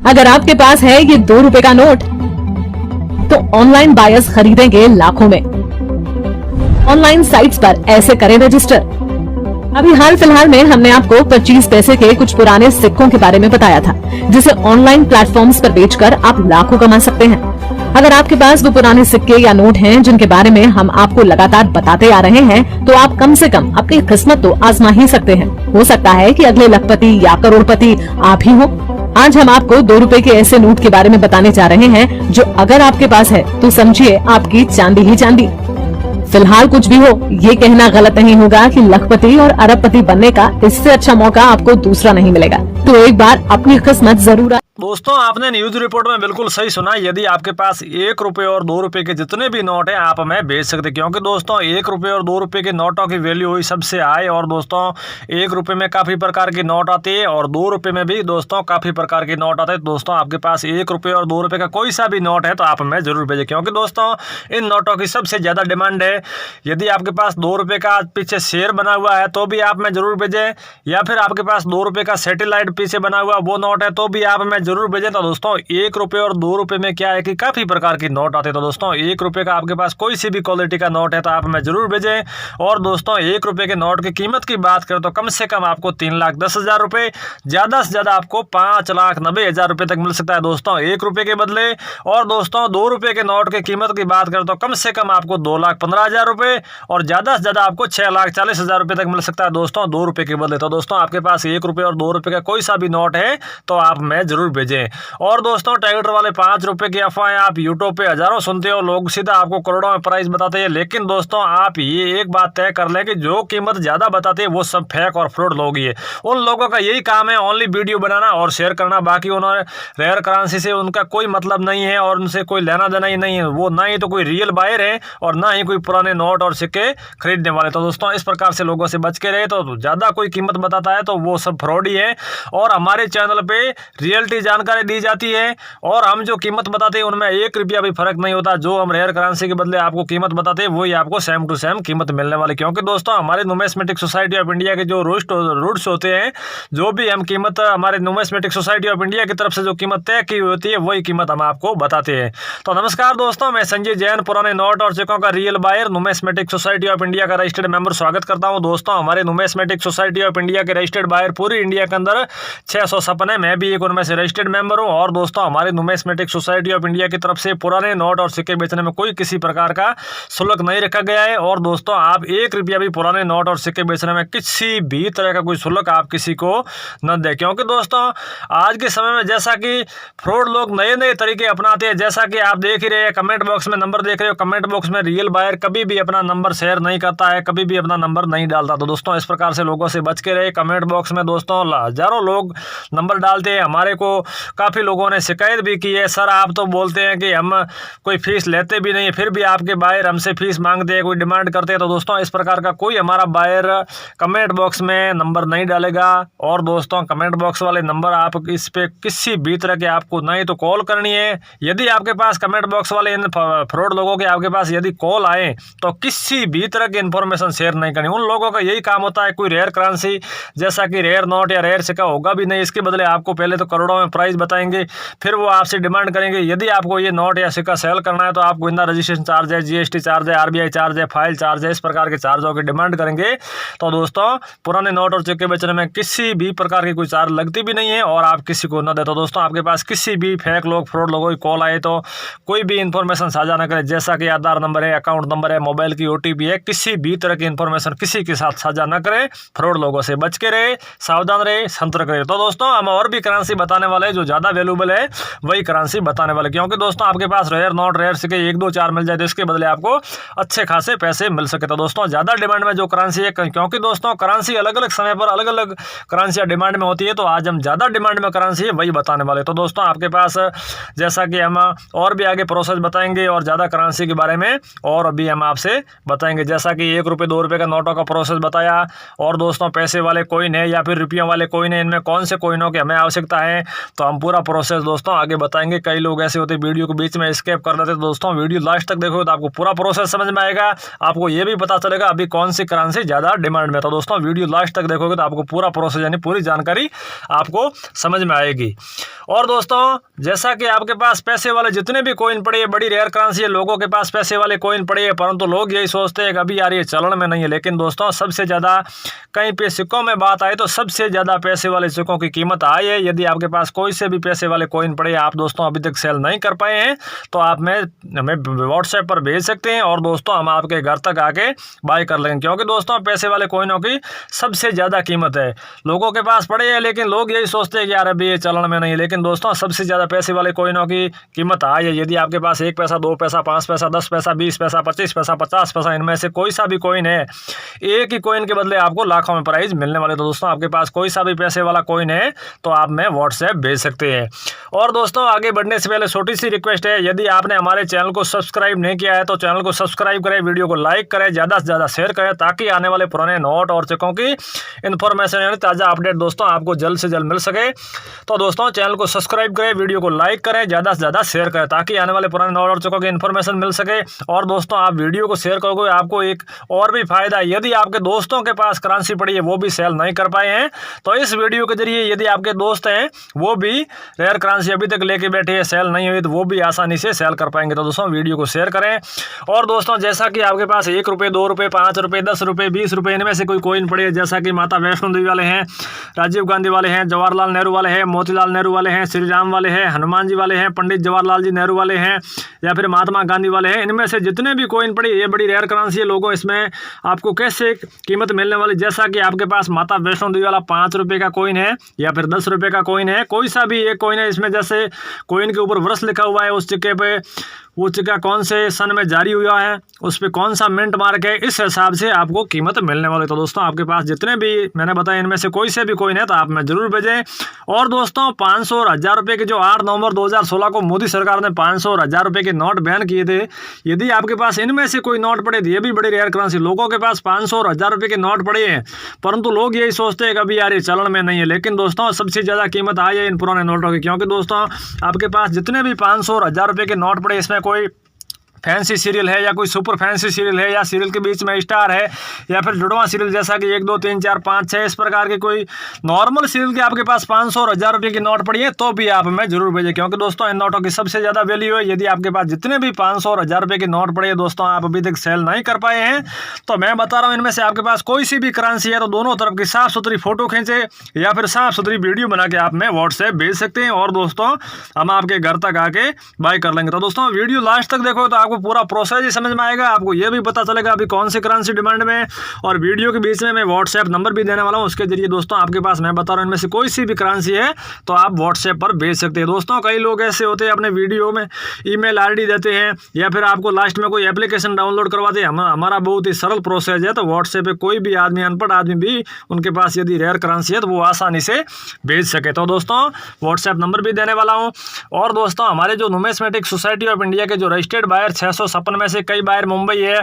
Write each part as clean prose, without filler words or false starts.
अगर आपके पास है ये 2 रुपए का नोट तो ऑनलाइन बायर्स खरीदेंगे लाखों में। ऑनलाइन साइट्स पर ऐसे करें रजिस्टर। अभी हाल फिलहाल में हमने आपको 25 पैसे के कुछ पुराने सिक्कों के बारे में बताया था, जिसे ऑनलाइन प्लेटफॉर्म्स पर बेचकर आप लाखों कमा सकते हैं। अगर आपके पास वो पुराने सिक्के या नोट हैं जिनके बारे में हम आपको लगातार बताते आ रहे हैं, तो आप कम से कम अपनी किस्मत तो आजमा ही सकते हैं। हो सकता है कि अगले लखपति या करोड़पति आप ही हो। आज हम आपको 2 रुपए के ऐसे नोट के बारे में बताने जा रहे हैं जो अगर आपके पास है तो समझिए आपकी चांदी ही चांदी। फिलहाल कुछ भी हो, ये कहना गलत नहीं होगा कि लखपति और अरबपति बनने का इससे अच्छा मौका आपको दूसरा नहीं मिलेगा। तो एक बार अपनी किस्मत जरूर। दोस्तों, आपने न्यूज रिपोर्ट में बिल्कुल सही सुना। यदि आपके पास 1 रुपए और 2 रुपए के जितने भी नोट हैं, आप हमें बेच सकते, क्योंकि दोस्तों 1 रुपए और 2 रुपए के नोटों की वैल्यू हुई सबसे हाई। और दोस्तों 1 रुपए में काफ़ी प्रकार की नोट आती है और 2 रुपए में भी दोस्तों काफ़ी प्रकार के नोट आते हैं। दोस्तों आपके पास 1 रुपए और 2 रुपए का कोई सा भी नोट है तो आप हमें जरूर भेजें, क्योंकि दोस्तों इन नोटों की सबसे ज़्यादा डिमांड है। यदि आपके पास 2 रुपए का पीछे शेयर बना हुआ है तो भी आप हमें जरूर भेजें, या फिर आपके पास 2 रुपए का सैटेलाइट पीछे बना हुआ वो नोट है तो भी आप हमें जरूर भेजें। तो दोस्तों 1 रुपए और 2 रुपए में क्या है कि काफी प्रकार की नोट आते हैं। तो दोस्तों 1 रुपए का आपके पास कोई सी भी क्वालिटी का नोट है तो आप हमें जरूर भेजें। और दोस्तों 1 रुपए के नोट की कीमत की बात करें तो कम से कम आपको 3,10,000 रुपए, ज्यादा से ज्यादा आपको 5,90,000 रुपए तक मिल सकता है दोस्तों 1 रुपए के बदले। और दोस्तों 2 रुपए के नोट की कीमत की बात करें तो कम से कम आपको 2,15,000 रुपए और ज्यादा से ज्यादा आपको 6,40,000 रुपए तक मिल सकता है दोस्तों 2 रुपए के बदले। तो दोस्तों आपके पास 1 रुपए और 2 रुपए का कोई सा भी नोट है तो आप हमें जरूर भेजें। और दोस्तों ट्रैक्टर वाले 5 रुपए की अफवाहें आप यूट्यूब पे हजारों सुनते हो, लोग सीधा आपको करोड़ों में प्राइस बताते हैं। लेकिन दोस्तों आप ये एक बात तय कर लें कि जो कीमत ज्यादा बताते हैं वो सब फेक और फ्रॉड लोग ही है। उन लोगों का यही काम है ओनली वीडियो बनाना और शेयर करना। बाकी उन्होंने रेयर करेंसी से उनका कोई मतलब नहीं है और उनसे कोई लेना देना ही नहीं है। वो ना ही तो कोई रियल बायर है और ना ही कोई पुराने नोट और सिक्के खरीदने वाले। तो दोस्तों इस प्रकार से लोगों से बच के रहे। तो ज्यादा कोई कीमत बताता है तो वो सब फ्रॉड ही है। और हमारे चैनल पे रियलिटी जानकारी दी जाती है और हम जो कीमत बताते हैं उनमें 1 रुपया भी फर्क नहीं होता। जो हम रेयर करेंसी के बदले आपको कीमत बताते हैं वही आपको सेम टू सेम कीमत मिलने वाली। क्योंकि दोस्तों हमारे न्यूमिस्मेटिक सोसाइटी ऑफ इंडिया के जो रूट्स होते हैं, जो भी हम कीमत हमारे न्यूमिस्मेटिक सोसाइटी ऑफ इंडिया की तरफ से जो कीमत तय की होती है वही कीमत हम आपको बताते हैं। तो नमस्कार दोस्तों, मैं संजय जैन, पुराने नोट और सिक्कों का real buyer, numismatic society of India का रजिस्टर्ड मेंबर स्वागत करता हूं। दोस्तों हमारे न्यूमिस्मेटिक सोसाइटी ऑफ इंडिया के रजिस्टर्ड बायर पूरी इंडिया के अंदर 656 है। मैं भी एक उनमें से रजिस्टर्ड मेंबर हूं। और दोस्तों हमारे न्यूमिस्मेटिक सोसाइटी ऑफ इंडिया की तरफ से पुराने नोट और सिक्के बेचने में कोई किसी प्रकार का शुल्क नहीं रखा गया है। और दोस्तों आप 1 रुपया भी पुराने नोट और सिक्के बेचने में किसी भी तरह का कोई शुल्क आप किसी को न दें। क्योंकि दोस्तों आज के समय में जैसा कि फ्रॉड लोग नए नए तरीके अपनाते हैं, जैसा कि आप देख ही रहे हैं, कमेंट बॉक्स में नंबर देख रहे हो, कमेंट बॉक्स में रियल बायर कभी भी अपना नंबर शेयर नहीं करता है, कभी भी अपना नंबर नहीं डालता। तो दोस्तों इस प्रकार से लोगों से बच के रहे। कमेंट बॉक्स में दोस्तों हजारों लोग नंबर डालते हैं। हमारे को काफ़ी लोगों ने शिकायत भी की है, सर आप तो बोलते हैं कि हम कोई फीस लेते भी नहीं है, फिर भी आपके बायर हमसे फीस मांगते हैं, कोई डिमांड करते हैं। तो दोस्तों इस प्रकार का कोई हमारा बायर कमेंट बॉक्स में नंबर नहीं डालेगा। और दोस्तों कमेंट बॉक्स वाले नंबर आप इस पे किसी भी तरह के आपको नहीं तो कॉल करनी है। यदि आपके पास कमेंट बॉक्स वाले इन फ्रॉड लोगों के आपके पास यदि कॉल आए तो किसी भी तरह की इन्फॉर्मेशन शेयर नहीं करनी। उन लोगों का यही काम होता है, कोई रेयर करेंसी जैसा कि रेयर नोट या रेयर सिक्का होगा भी नहीं, इसके बदले आपको पहले तो करोड़ों में प्राइस बताएंगे, फिर वो आपसे डिमांड करेंगे यदि आपको ये नोट या सिक्का सेल करना है तो आपको इतना रजिस्ट्रेशन चार्ज है, जीएसटी चार्ज है, आरबीआई चार्ज है, फाइल चार्ज है, इस प्रकार के चार्जों की डिमांड करेंगे। तो दोस्तों पुराने नोट और सिक्के बेचने में किसी भी प्रकार की कोई चार्ज लगती भी नहीं है और आप किसी को न दे। तो दोस्तों आपके पास किसी भी फेक लोग फ्रॉड लोगों की कॉल आए तो कोई भी इंफॉर्मेशन साझा न करें, जैसा कि आधार नंबर है, अकाउंट नंबर है, मोबाइल की ओटीपी है, किसी भी तरह की इंफॉर्मेशन किसी के साथ साझा न करें। फ्रॉड लोगों से बच के रहे, सावधान रहे, सतर्क रहे। तो दोस्तों हम और भी करेंसी बताने वाले जो ज़्यादा वैल्यूबल है वही करेंसी बताने वाले। क्योंकि दोस्तों आपके पास रेयर नोट रेयर सिक्के 1 2 4 मिल जाए तो इसके बदले आपको अच्छे खासे पैसे मिल सके। तो दोस्तों ज़्यादा डिमांड में जो करेंसी है, क्योंकि दोस्तों करेंसी अलग अलग समय पर अलग अलग करेंसियाँ डिमांड में होती है, तो आज हम ज़्यादा डिमांड में करेंसी है वही बताने वाले। तो दोस्तों आपके पास जैसा कि हम और भी आगे प्रोसेस बताएंगे और ज़्यादा करेंसी के बारे में और अभी हम आपसे बताएंगे, जैसा कि 1 रुपये 2 रुपये का नोटों का प्रोसेस बताया। और दोस्तों पैसे वाले कॉइन है या फिर रुपयों वाले कॉइन है, इनमें कौन से कॉइनों की हमें आवश्यकता है, तो हम पूरा प्रोसेस दोस्तों आगे बताएंगे। कई लोग ऐसे होते वीडियो को बीच में स्किप कर देते, तो दोस्तों वीडियो लास्ट तक देखोगे तो आपको पूरा प्रोसेस समझ में आएगा। आपको ये भी पता चलेगा अभी कौन सी करेंसी ज़्यादा डिमांड में। तो दोस्तों वीडियो लास्ट तक देखोगे तो आपको पूरा प्रोसेस यानी पूरी जानकारी आपको समझ में आएगी। और दोस्तों जैसा कि आपके पास पैसे वाले जितने भी कॉइन पड़े हैं, बड़ी रेयर करेंसी है, लोगों के पास पैसे वाले कॉइन पड़े हैं, परंतु लोग यही सोचते हैं कि अभी यार ये चलन में नहीं है। लेकिन दोस्तों सबसे ज़्यादा कहीं पे सिक्कों में बात आए तो सबसे ज़्यादा पैसे वाले सिक्कों की कीमत आई है। यदि आपके पास कोई से भी पैसे वाले कॉइन पड़े आप दोस्तों अभी तक सेल नहीं कर पाए हैं तो आप हमें व्हाट्सएप पर भेज सकते हैं और दोस्तों हम आपके घर तक आके बाय कर लेंगे। क्योंकि दोस्तों पैसे वाले कॉइनों की सबसे ज़्यादा कीमत है, लोगों के पास पड़े हैं लेकिन लोग यही सोचते हैं कि यार अभी ये चलन में नहीं है। लेकिन दोस्तों सबसे ज़्यादा पैसे वाले कॉइनों की कीमत आई है। यदि आपके पास 1 पैसा, 2 पैसा, 5 पैसा, 10 पैसा, 20 पैसा, 25 पैसा, 50 पैसा, इनमें से कोई सा भी कॉइन है, एक ही कॉइन के बदले आपको लाखों में प्राइज मिलने वाले। तो दोस्तों आपके पास कोई सा भी पैसे वाला कॉइन है तो आप में व्हाट्सएप भेज सकते हैं। और दोस्तों आगे बढ़ने से पहले छोटी सी रिक्वेस्ट है, यदि आपने हमारे चैनल को सब्सक्राइब नहीं किया है तो चैनल को सब्सक्राइब करें, वीडियो को लाइक करें, ज़्यादा से ज़्यादा शेयर करें ताकि आने वाले पुराने नोट और चेकों की इन्फॉर्मेशन यानी ताज़ा अपडेट दोस्तों आपको जल्द से जल्द मिल सके। तो दोस्तों चैनल को सब्सक्राइब करें, वीडियो को लाइक करें, ज़्यादा से ज़्यादा शेयर करें ताकि आने वाले पुराने नोट और चेकों की इन्फॉर्मेशन मिल सके। और दोस्तों आप वीडियो को शेयर करोगे आपको एक और भी फायदा है, यदि आपके दोस्तों के पास करेंसी पड़ी है वो भी सेल नहीं कर पाए हैं तो इस वीडियो के जरिए यदि आपके दोस्त हैं वो भी रेयर करेंसी अभी तक लेके बैठे हैं, सेल नहीं हुई, तो वो भी आसानी से सेल कर पाएंगे। तो दोस्तों वीडियो को शेयर करें। और दोस्तों जैसा कि आपके पास 1 रुपये, 2 रुपये, 5 रुपये, 10 रुपये, 20 रुपये इनमें से कोई कॉइन पड़े, जैसा कि माता वैष्णो देवी वाले हैं, राजीव गांधी वाले हैं, जवाहरलाल नेहरू वाले हैं, मोतीलाल नेहरू वाले हैं, श्री राम वाले हैं, हनुमान जी वाले हैं, पंडित जवाहरलाल जी नेहरू वाले हैं या फिर महात्मा गांधी वाले हैं, इनमें से जितने भी कॉइन पड़े ये बड़ी रेयर करेंसी है। लोगों इसमें आपको कैसे कीमत मिलने वाली, जैसा कि आपके पास माता वैष्णो देवी वाला 5 रुपये का कॉइन है या फिर 10 रुपये का कॉइन है, कोई सा भी एक कॉइन है, इसमें जैसे कॉइन के ऊपर वर्ष लिखा हुआ है, उस सिक्के पे वो सिक्का कौन से सन में जारी हुआ है, उस पर कौन सा मिंट मार्क है, इस हिसाब से आपको कीमत मिलने वाली। तो दोस्तों आपके पास जितने भी मैंने बताया इनमें से कोई से भी कॉइन है तो आप में जरूर भेजें। और दोस्तों 500 और 1000 रुपये के जो 8 नवंबर 2016 को मोदी सरकार ने 500 और 1000 रुपये के नोट बैन किए थे, यदि आपके पास इनमें से कोई नोट पड़े तो ये भी बड़ी रेयर करेंसी। लोगों के पास 500 और 1000 रुपये के नोट पड़े हैं परंतु लोग यही सोचते हैं कि अभी यार ये चलन में नहीं है। लेकिन दोस्तों सबसे ज़्यादा कीमत आई है इन पुराने नोटों की, क्योंकि दोस्तों आपके पास जितने भी 500 और 1000 रुपये के नोट पड़े इसमें कोई फैंसी सीरियल है या कोई सुपर फैंसी सीरियल है या सीरियल के बीच में स्टार है या फिर जुड़वा सीरियल जैसा कि 1 2 3 4 5 6 इस प्रकार के कोई नॉर्मल सीरियल के आपके पास 500 और 1000 रुपये की नोट पड़ी है तो भी आप हमें जरूर भेजें। क्योंकि दोस्तों इन नोटों की सबसे ज़्यादा वैल्यू है। यदि आपके पास जितने भी 500 और 1000 रुपये के नोट पड़े हैं दोस्तों आप अभी तक सेल नहीं कर पाए हैं तो मैं बता रहा हूँ इनमें से आपके पास कोई सी भी करेंसी है तो दोनों तरफ की साफ सुथरी फोटो खींचे या फिर साफ सुथरी वीडियो बना के आप में व्हाट्सएप भेज सकते हैं और दोस्तों हम आपके घर तक आके बाय कर लेंगे। तो दोस्तों वीडियो लास्ट तक देखो तो आपको पूरा प्रोसेस समझ में आएगा, आपको यह भी पता चलेगा अभी कौन सी करेंसी डिमांड में। और वीडियो के बीच में मैं व्हाट्सएप नंबर भी देने वाला हूं, उसके जरिए दोस्तों आपके पास मैं बता रहा हूं इनमें से कोई सी भी करेंसी है तो आप व्हाट्सएप पर भेज सकते हैं। दोस्तों कई लोग ऐसे होते हैं अपने वीडियो में ईमेल आईडी देते हैं या फिर आपको लास्ट में कोई एप्लीकेशन डाउनलोड करवाते हैं। हमारा बहुत ही सरल प्रोसेस है, तो व्हाट्सएप पे कोई भी आदमी, अनपढ़ आदमी भी उनके पास यदि रेयर करेंसी है तो वो आसानी से भेज सके। तो दोस्तों व्हाट्सएप नंबर भी देने वाला हूँ। और दोस्तों हमारे जो न्यूमिस्मेटिक सोसाइटी ऑफ इंडिया के जो रजिस्टर्ड बायर 656 में से कई बायर मुंबई है,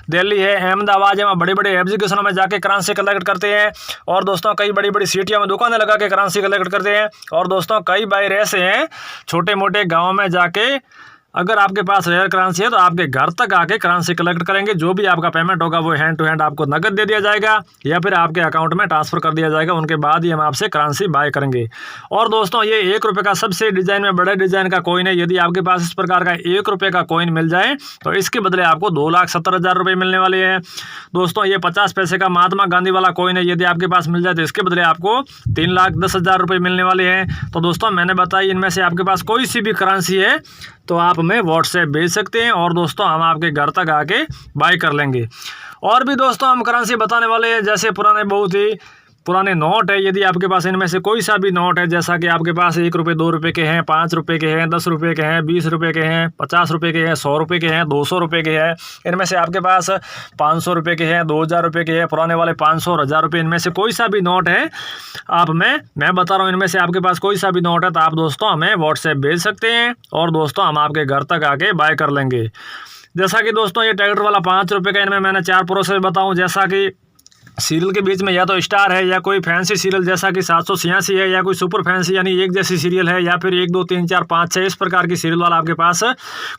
दिल्ली है, अहमदाबाद है, वहाँ बड़े बड़े एग्जीक्यूशनों में जाके करेंसी कलेक्ट करते हैं। और दोस्तों कई बड़ी बड़ी सिटियों में दुकानें लगा के करेंसी कलेक्ट करते हैं। और दोस्तों कई बायर ऐसे हैं छोटे मोटे गाँव में जाके अगर आपके पास रेयर करेंसी है तो आपके घर तक आके करेंसी कलेक्ट करेंगे। जो भी आपका पेमेंट होगा वो हैंड टू हैंड आपको नकद दे दिया जाएगा या फिर आपके अकाउंट में ट्रांसफर कर दिया जाएगा। उनके बाद ही हम आपसे करेंसी बाय करेंगे। और दोस्तों ये 1 रुपये का सबसे डिजाइन में बड़े डिजाइन का कॉइन है। यदि आपके पास इस प्रकार का 1 रुपये का कॉइन मिल जाए तो इसके बदले आपको 2,70,000 रुपये मिलने वाले हैं। दोस्तों ये 50 पैसे का महात्मा गांधी वाला कॉइन है, यदि आपके पास मिल जाए तो इसके बदले आपको 3,10,000 रुपये मिलने वाले हैं। तो दोस्तों मैंने बताया इनमें से आपके पास कोई सी भी करेंसी है तो आप हमें व्हाट्सएप भेज सकते हैं और दोस्तों हम आपके घर तक आके बाय कर लेंगे। और भी दोस्तों हम करेंसी बताने वाले हैं, जैसे पुराने बहुत ही पुराने नोट है। यदि आपके पास इनमें से कोई सा भी नोट है, जैसा कि आपके पास 1 रुपये, 2 रुपये के हैं, 5 रुपये के हैं, 10 रुपये के हैं, 20 रुपये के हैं, 50 रुपये के हैं, 100 रुपये के हैं, 200 रुपये के हैं, इनमें से आपके पास 500 रुपये के हैं, 2000 रुपये के हैं, पुराने वाले 500 और 1000 रुपये, इनमें से कोई सा भी नोट है आप मैं बता रहा हूँ इनमें से आपके पास कोई सा भी नोट है तो आप दोस्तों हमें व्हाट्सएप भेज सकते हैं और दोस्तों हम आपके घर तक आके बाय कर लेंगे। जैसा कि दोस्तों ये ट्रैक्टर वाला 5 रुपये का, इनमें मैंने 4 प्रोसेस बताऊँ। जैसा कि सीरियल के बीच में या तो स्टार है या कोई फैंसी सीरियल जैसा कि 786 है या कोई सुपर फैंसी यानी एक जैसी सीरियल है या फिर 1 2 3 4 5 6 इस प्रकार की सीरियल वाला आपके पास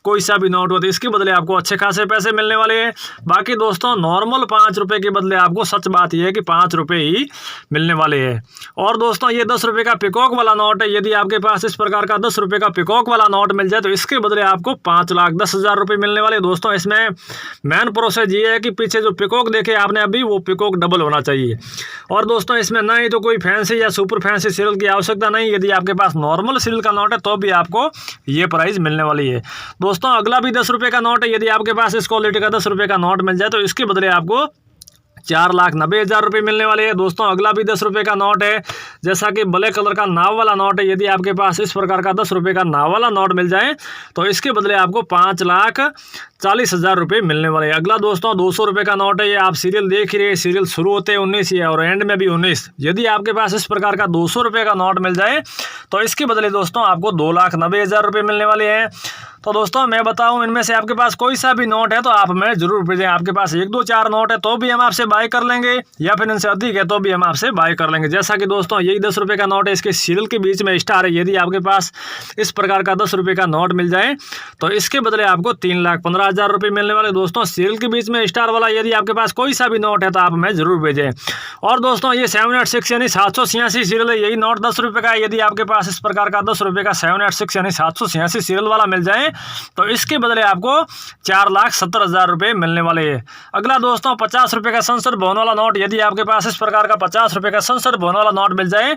कोई सा भी नोट हो तो इसके बदले आपको अच्छे खासे पैसे मिलने वाले हैं। बाकी दोस्तों नॉर्मल 5 रुपये के बदले आपको सच बात यह है कि 5 रुपये ही मिलने वाले हैं। और दोस्तों ये 10 रुपये का पिकॉक वाला नोट है, यदि आपके पास इस प्रकार का 10 रुपये का पिकॉक वाला नोट मिल जाए तो इसके बदले आपको 5,10,000 रुपये मिलने वाले। दोस्तों इसमें मेन प्रोसेस ये है कि पीछे जो पिकॉक देखे आपने अभी वो पिकॉक डबल होना चाहिए। और दोस्तों इसमें ना ही तो कोई फैंसी या सुपर फैंसी सीरियल की आवश्यकता नहीं, यदि आपके पास नॉर्मल सीरियल का नोट है तो भी आपको ये प्राइस मिलने वाली है। दोस्तों अगला भी 10 रुपये का नोट है, यदि आपके पास इस क्वालिटी का 10 रुपये का नोट मिल जाए तो इसके बदले आपको 4,90,000 रुपये मिलने वाले हैं। दोस्तों अगला भी 10 रुपये का नोट है, जैसा कि ब्लैक कलर का नाव वाला नोट है, यदि आपके पास इस प्रकार का 10 रुपये का नाव वाला नोट मिल जाए तो इसके बदले आपको 5,40,000 रुपये मिलने वाले हैं। अगला दोस्तों 200 रुपये का नोट है, ये आप सीरियल देख ही रहे, सीरियल शुरू होते हैं 19 ही और एंड में भी 19। यदि आपके पास इस प्रकार का 200 रुपये का नोट मिल जाए तो इसके बदले दोस्तों आपको 2,90,000 रुपये मिलने वाले हैं। तो दोस्तों मैं बताऊं इनमें से आपके पास कोई सा भी नोट है तो आप हमें जरूर भेजें। आपके पास 1 2 4 नोट है तो भी हम आपसे बाय कर लेंगे, या फिर इनसे अधिक है तो भी हम आपसे बाय कर लेंगे। जैसा कि दोस्तों यही 10 रुपये का नोट है, इसके सीरियल के बीच में स्टार है, यदि आपके पास इस प्रकार का 10 रुपये का नोट मिल जाए तो इसके बदले आपको 3,15,000 रुपये मिलने वाले। दोस्तों सीरियल के बीच में स्टार वाला यदि आपके पास कोई सा भी नोट है तो आप हमें जरूर भेजें। और दोस्तों ये 786 यानी 786 सीरियल है, यही नोट 10 रुपये का है, यदि आपके पास इस प्रकार का 10 रुपये का 786 यानी 786 सीरियल वाला मिल जाए तो इसके बदले आपको 4,70,000 रुपये मिलने वाले हैं। अगला दोस्तों 50 रुपये का संसद भवन वाला नोट, यदि आपके पास इस प्रकार का 50 रुपये का संसद भवन वाला नोट मिल जाए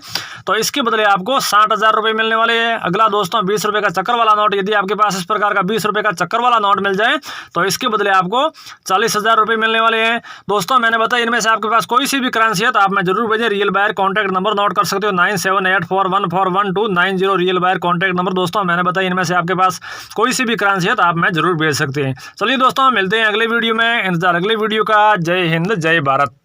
तो इसके बदले आपको 60,000 रुपये मिलने वाले हैं। अगला दोस्तों 20 रुपये का चक्कर वाला नोट, यदि आपके पास इस प्रकार का 20 रुपये का चक्कर वाला नोट मिल जाए तो इसके बदले आपको 40,000 रुपये मिलने वाले हैं। दोस्तों मैंने बताया इनमें से आपके पास कोई सी भी करेंसी है तो आप मैं जरूर भेजें। Real buyer contact number note कर सकते हो 9784141290 रियल बायर कॉन्टैक्ट नंबर। दोस्तों मैंने बताया इनमें से आपके पास कोई सी भी करेंसी है तो आप मैं जरूर भेज सकते हैं। चलिए दोस्तों मिलते हैं अगले वीडियो में, इंतजार अगले वीडियो का। जय हिंद जय भारत।